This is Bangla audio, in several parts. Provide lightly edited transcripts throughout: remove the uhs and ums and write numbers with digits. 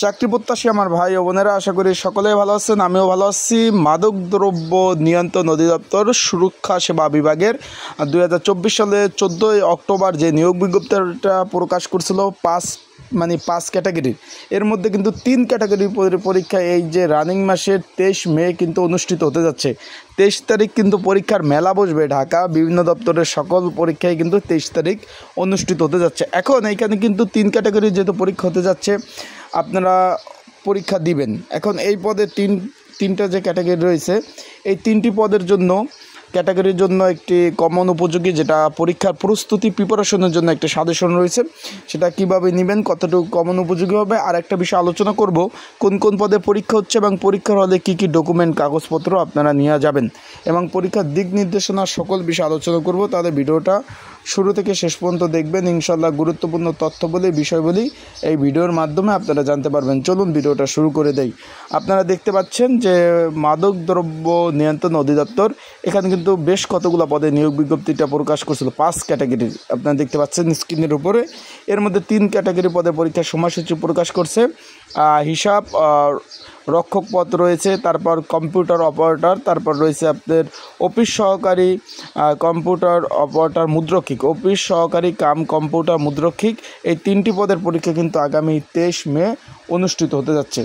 চাকরি প্রত্যাশী আমার ভাই ও বোনেরা, আশা করি সকলেই ভালো আছেন। আমিও ভালো আছি। মাদকদ্রব্য নিয়ন্ত্রণ অধিদপ্তর সুরক্ষা সেবা বিভাগের 2024 সালে 14 অক্টোবর যে নিয়োগ বিজ্ঞপ্তিটা প্রকাশ করছিল পাঁচ ক্যাটাগরির, এর মধ্যে কিন্তু 3 ক্যাটাগরির পরীক্ষা এই যে রানিং মাসের 23 মে কিন্তু অনুষ্ঠিত হতে যাচ্ছে। 23 তারিখ কিন্তু পরীক্ষার মেলা বসবে ঢাকা বিভিন্ন দপ্তরের সকল পরীক্ষায় কিন্তু 23 তারিখ অনুষ্ঠিত হতে যাচ্ছে। এখন এইখানে কিন্তু 3 ক্যাটাগরির যেহেতু পরীক্ষা হতে যাচ্ছে, আপনারা পরীক্ষা দিবেন। এখন এই পদে তিনটা যে ক্যাটাগরি রয়েছে, এই 3টি পদের জন্য ক্যাটাগরির জন্য একটি কমন উপযোগী, যেটা পরীক্ষার প্রস্তুতি প্রিপারেশনের জন্য একটা সাজেশন রয়েছে, সেটা কিভাবে নেবেন, কতটুকু কমন উপযোগী হবে। আর একটা বিষয় আলোচনা করব, কোন কোন পদে পরীক্ষা হচ্ছে এবং পরীক্ষার হলে কী কী ডকুমেন্ট কাগজপত্র আপনারা নিয়ে যাবেন এবং পরীক্ষার দিক নির্দেশনা সকল বিষয় আলোচনা করব। তাহলে ভিডিওটা শুরু থেকে শেষ পর্যন্ত দেখবেন। ইনশাল্লাহ গুরুত্বপূর্ণ তথ্যবলী বিষয়বলী এই ভিডিওর মাধ্যমে আপনারা জানতে পারবেন। চলুন ভিডিওটা শুরু করে দেই। আপনারা দেখতে পাচ্ছেন যে মাদকদ্রব্য নিয়ন্ত্রণ অধিদপ্তর এখানে কিন্তু বেশ কতগুলো পদে নিয়োগ বিজ্ঞপ্তিটা প্রকাশ করছিল, 5 ক্যাটাগরির। আপনারা দেখতে পাচ্ছেন স্ক্রিনের উপরে। এর মধ্যে 3 ক্যাটাগরি পদে পরীক্ষার সময়সূচি প্রকাশ করছে। হিসাব রক্ষক পদ রয়েছে, তারপর কম্পিউটার অপারেটর, তারপর রয়েছে আপনাদের অফিস সহকারী, কম্পিউটার অপারেটর মুদ্রক্ষিক, অফিস সহকারী কাম কম্পিউটার মুদ্রক্ষিক। এই 3টি পদের পরীক্ষা কিন্তু আগামী 23 মে অনুষ্ঠিত হতে যাচ্ছে।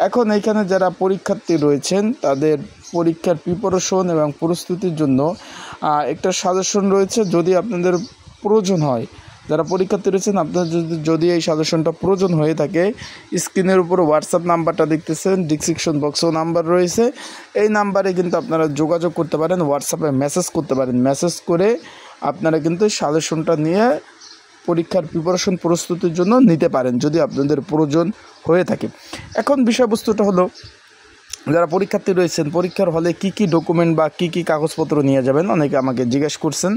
এখন এইখানে যারা পরীক্ষার্থী রয়েছেন তাদের পরীক্ষার প্রিপারেশন এবং প্রস্তুতির জন্য একটা সাজেশন রয়েছে। যদি আপনাদের প্রয়োজন হয়, যারা পরীক্ষার্থী রয়েছেন, আপনাদের যদি এই সাজেশনটা প্রয়োজন হয়ে থাকে, স্ক্রিনের উপর হোয়াটসঅ্যাপ নাম্বারটা দেখতেছেন, ডিসক্রিপশন বক্সেও নাম্বার রয়েছে। এই নাম্বারে কিন্তু আপনারা যোগাযোগ করতে পারেন, হোয়াটসঅ্যাপে মেসেজ করতে পারেন। মেসেজ করে আপনারা কিন্তু সাজেশনটা নিয়ে পরীক্ষার প্রিপারেশন প্রস্তুতির জন্য নিতে পারেন যদি আপনাদের প্রয়োজন হয়ে থাকে। এখন বিষয়বস্তুটা হলো, যারা পরীক্ষার্থী রয়েছেন পরীক্ষার হলে কি কি ডকুমেন্ট বা কি কি কাগজপত্র নিয়ে যাবেন, অনেকে আমাকে জিজ্ঞেস করছেন।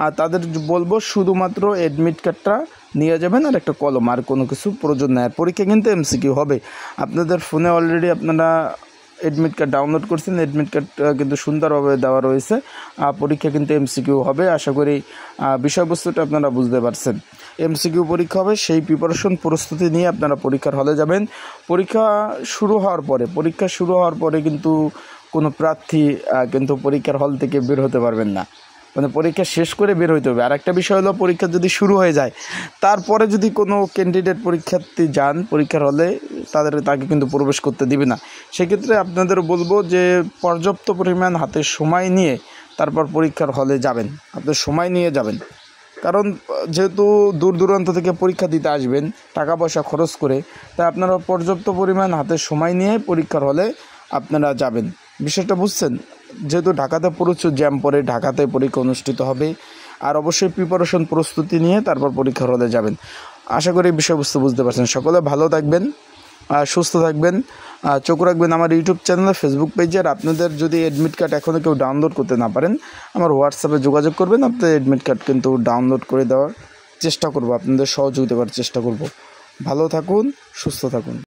আর তাদের বলবো শুধুমাত্র অ্যাডমিট কার্ডটা নিয়ে যাবেন আর একটা কলম, আর কোনো কিছু প্রয়োজন নেই। আর পরীক্ষা কিন্তু এমসিকিউ হবে। আপনাদের ফোনে অলরেডি আপনারা অ্যাডমিট কার্ড ডাউনলোড করছেন, অ্যাডমিট কার্ড কিন্তু সুন্দরভাবে দেওয়া রয়েছে। পরীক্ষা কিন্তু এমসিকিউ হবে। আশা করি বিষয়বস্তুটা আপনারা বুঝতে পারছেন। এমসিকিউ পরীক্ষা হবে, সেই প্রিপারেশন প্রস্তুতি নিয়ে আপনারা পরীক্ষার হলে যাবেন। পরীক্ষা শুরু হওয়ার পরে কিন্তু কোনো প্রার্থী কিন্তু পরীক্ষার হল থেকে বের হতে পারবেন না, মানে পরীক্ষা শেষ করে বের হইতে হবে। আর একটা বিষয় হলো, পরীক্ষা যদি শুরু হয়ে যায় তারপরে যদি কোনো ক্যান্ডিডেট পরীক্ষার্থী যান পরীক্ষার হলে, তাকে কিন্তু প্রবেশ করতে দিবে না। সেক্ষেত্রে আপনাদের বলবো যে পর্যাপ্ত পরিমাণ হাতে সময় নিয়ে তারপর পরীক্ষার হলে যাবেন। আপনার সময় নিয়ে যাবেন, কারণ যেহেতু দূর দূরান্ত থেকে পরীক্ষা দিতে আসবেন টাকা পয়সা খরচ করে, তাই আপনারা পর্যাপ্ত পরিমাণ হাতে সময় নিয়ে পরীক্ষার হলে আপনারা যাবেন। বিষয়টা বুঝছেন? যেহেতু ঢাকাতে প্রচুর জ্যাম পড়ে, ঢাকাতে পরীক্ষা অনুষ্ঠিত হবে। আর অবশ্যই প্রিপারেশন প্রস্তুতি নিয়ে তারপর পরীক্ষার হলে যাবেন। আশা করি বিষয়বস্তু বুঝতে পারছেন। সকলে ভালো থাকবেন, সুস্থ থাকবেন, চোখ রাখবেন আমার ইউটিউব চ্যানেলে, ফেসবুক পেজে। আর আপনাদের যদি অ্যাডমিট কার্ড এখনও কেউ ডাউনলোড করতে না পারেন, আমার হোয়াটসঅ্যাপে যোগাযোগ করবেন। আপনাদের অ্যাডমিট কার্ড কিন্তু ডাউনলোড করে দেওয়ার চেষ্টা করব, আপনাদের সহযোগিতা করার চেষ্টা করব। ভালো থাকুন, সুস্থ থাকুন।